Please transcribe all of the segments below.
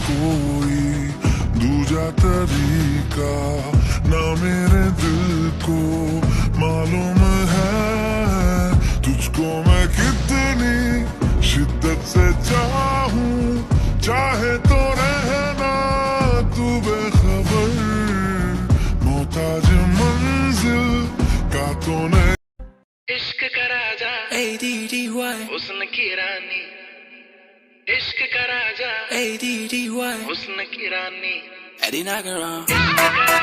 कोई दूजा तरीका ना मेरे दिल को मालूम है तुझको मैं कितनी शिद्दत से चाहूं, चाहे तो रहना तू बेखबर, मोहताज मंजिल का तो नहीं। इश्क का राजा ADDY हुस्न की रानी, इश्क का राजा ADDY हुस्न की रानी, Eddie Nagaran इश्क का राजा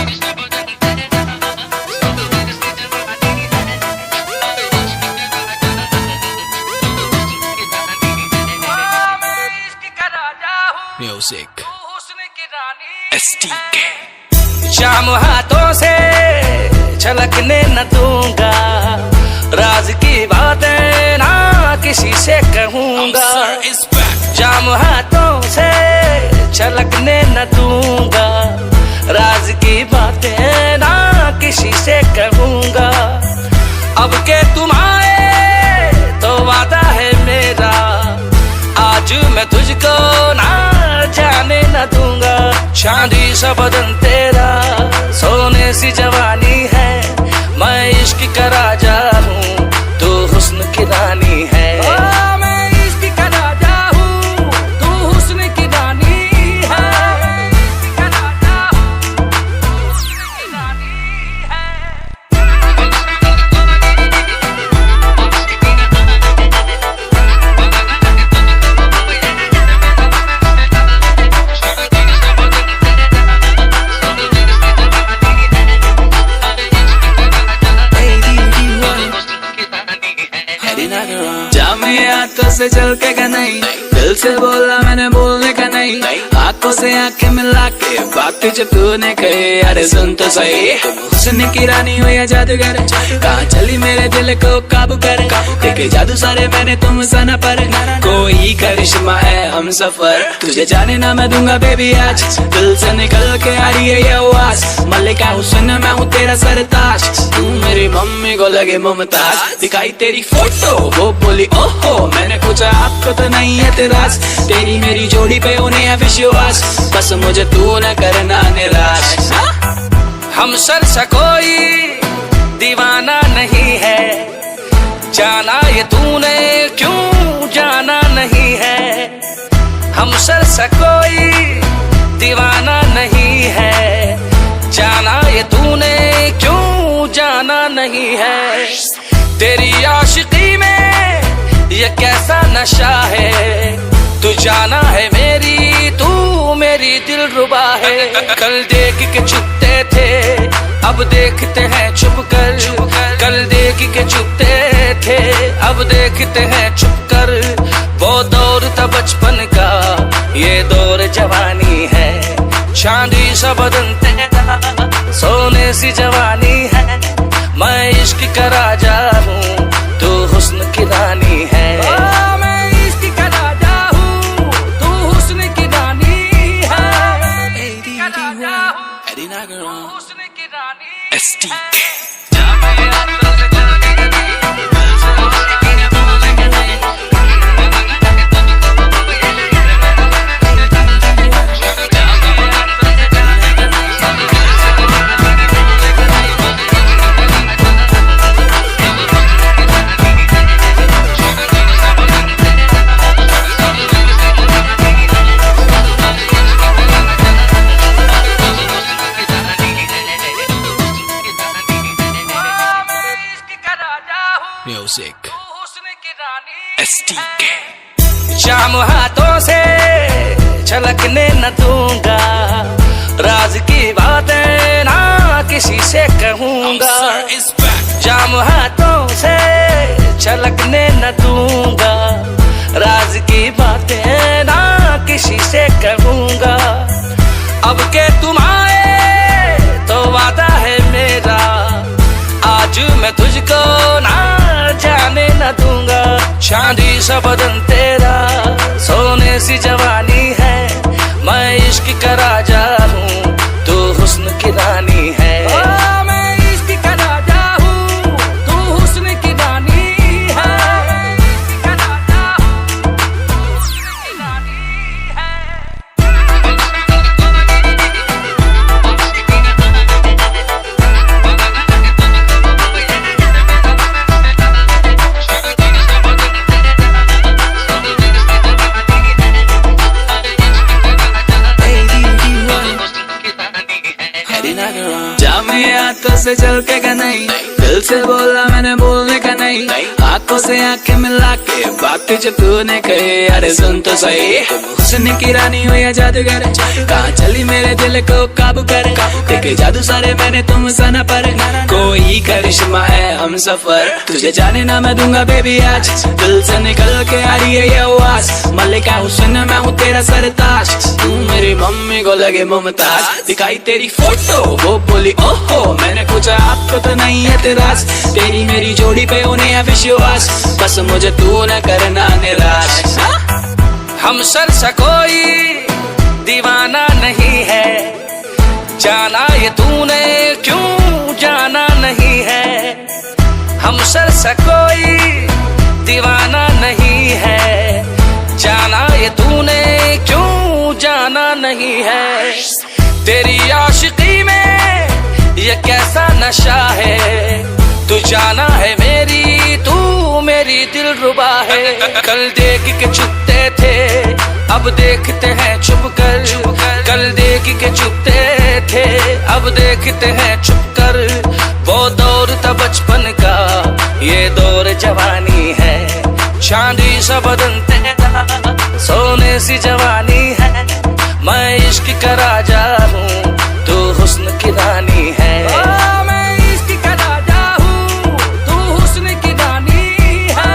हुस्न की रानी, इश्क का राजा हुस्न की रानी। मैं इश्क का राजा हूँ, Music तू हुस्न की रानी। STK शाम हाथों से छलकने न दूंगा, राज की बातें ना किसी से कहूंगा। is back शाम हाथों से छलकने न दूंगा, राज की बातें ना किसी से कहूंगा। अब के तुम आए तो वादा है मेरा, आज मैं तुझको ना जाने न दूंगा। चांदी सा बदन तेरा, सोने सी जवानी है, मैं इश्क का राजा हूँ, तू हुस्न की रानी है। मैं इश्क का राजा हूँ, तू हुस्न की रानी है। मैं इश्क का राजा हूँ, तू हुस्न की रानी है। Eddie Nagaran जा मैं आंखों से चल के का नहीं, दिल से बोला मैंने बोलने का नहीं, आंखों से आंखें मिला के बातें जो तूने कही, अरे सुन तो सही। हुस्न की रानी हो या जादूगर, कहाँ चली मेरे दिल को काबू कर, देखे जादू सारे मैंने तुम सना पर, कोई करिश्मा है हम सफर, तुझे जाने ना मैं दूंगा बेबी आज, दिल से निकल के आ रही है ये आवाज, मल्लिका हुस्न मैं हूँ तेरा सरताज, तू मेरी मम्मी को लगे मुमताज, दिखाई तेरी फोटो वो बोली ओहो, मैंने पूछा आपको तो नहीं है तेराज, तेरी मेरी जोड़ी पे उन्हें है विश्वास, बस मुझे तू न करना निराश। हम सर सा कोई दीवाना नहीं है, जाना ये तूने क्यों जाना नहीं है। हम सर सा कोई दीवाना नहीं है, जाना ये तूने क्यों जाना नहीं है। तेरी आशिकी में ये कैसा नशा है, तू जाना है मेरी, तू मेरी दिलरुबा है। कल देख के छुपते थे, अब देखते हैं छुप कर, कल देख के छुपते थे, अब देखते हैं छुप कर। वो दौर था बचपन का, ये दौर जवानी है, चांदी सा बदन तेरा, सोने सी जवानी है, मैं इश्क का राजा हूँ, तू हुस्न की रानी है। मैं इश्क का राजा हूँ, तू हुस्न की रानी है। Eddie Nagaran हुस्न की रानी STK Music हुस्न की रानी STK शाम हाथों से छलकने न दूंगा, राज की बातें ना किसी से कहूंगा। is back शाम हाथों से छलकने न दूंगा, राज की बातें ना किसी से कहूंगा। अब के तुम आए तो वादा है मेरा, आज मैं तुझको ना जाने न दूंगा। चांदी सा बदन तेरा, सोने सी जवानी है, मैं इश्क का राजा हूँ, तू हुस्न की रानी है। मैं इश्क का राजा से चल के का नहीं, दिल से बोला मैंने बोलने का नहीं, आंखों से आंखें मिला के बातें जब तूने कही, अरे सुन तो सही, हुस्न की रानी हो या जादूगर, कहाँ चली मेरे दिल को काबू कर, देखे जादू सारे मैंने तुम सना पर, कोई करिश्मा है हम सफर, तुझे जाने ना मैं दूंगा बेबी आज, दिल से निकल के आ रही है ये आवाज, मल्लिका हुस्न मैं हूँ तेरा सरताज, तू मेरी मम्मी को लगे मुमताज, दिखाई तेरी फोटो वो बोली ओहो, मैंने पूछा आपको तो नहीं है तेराज, तेरी मेरी जोड़ी पे उन्हें है विश्वास, बस मुझे तू न करना निराश। हम सर सा कोई दीवाना नहीं है, जाना ये तूने क्यों जाना नहीं है, हम सर सा कोई दीवाना नहीं है, जाना ये तूने क्यों जाना नहीं है, तेरी आशिकी में ये कैसा नशा है, तू जाना है मेरी तू मेरी दिलरुबा है, कल देख के छुपते थे अब देखते हैं छुप कर, कल देख के छुपते थे अब देखते हैं छुप कर, वो दौर था बचपन का ये दौर जवानी है, चांदी सा बदन तेरा सोने सी जवानी है, मैं इश्क का राजा हूँ तू हुस्न की रानी है, मैं इश्क का राजा हूँ तू हुस्न की रानी है,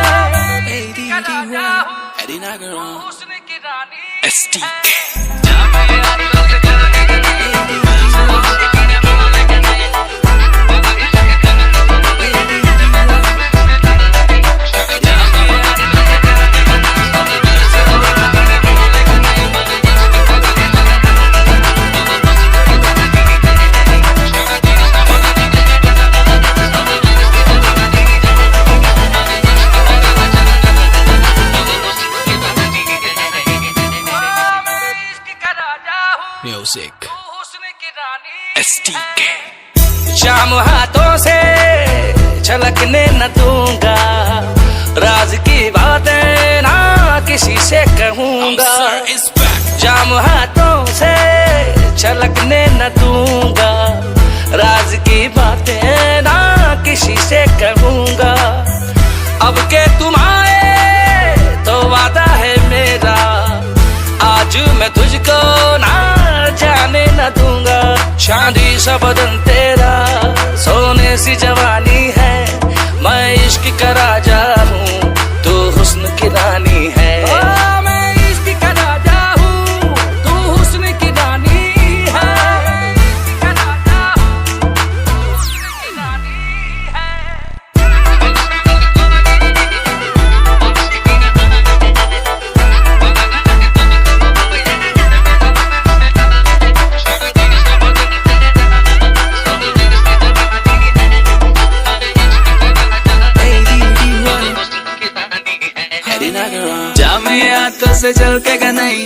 हुस्न की रानी म्यूजिक शाम हाथों से छलकने न दूंगा, राज की बातें ना किसी से कहूंगा, जाम हाथों से छलकने न दूंगा, राज की बातें ना किसी से कहूंगा, अब के तुम आए तो वादा है मेरा, आज मैं तुझको ना जाने न दूंगा, चांदी सा बदन तेरा सोने सी जवानी है, मैं इश्क का राजा हूँ तू हुस्न की रानी है, मैं इश्क का राजा हूँ तू हुस्न की रानी है, इश्क का राजा हूँ तू हुस्न की रानी है। जा मेरे हाथों से चल के का नहीं,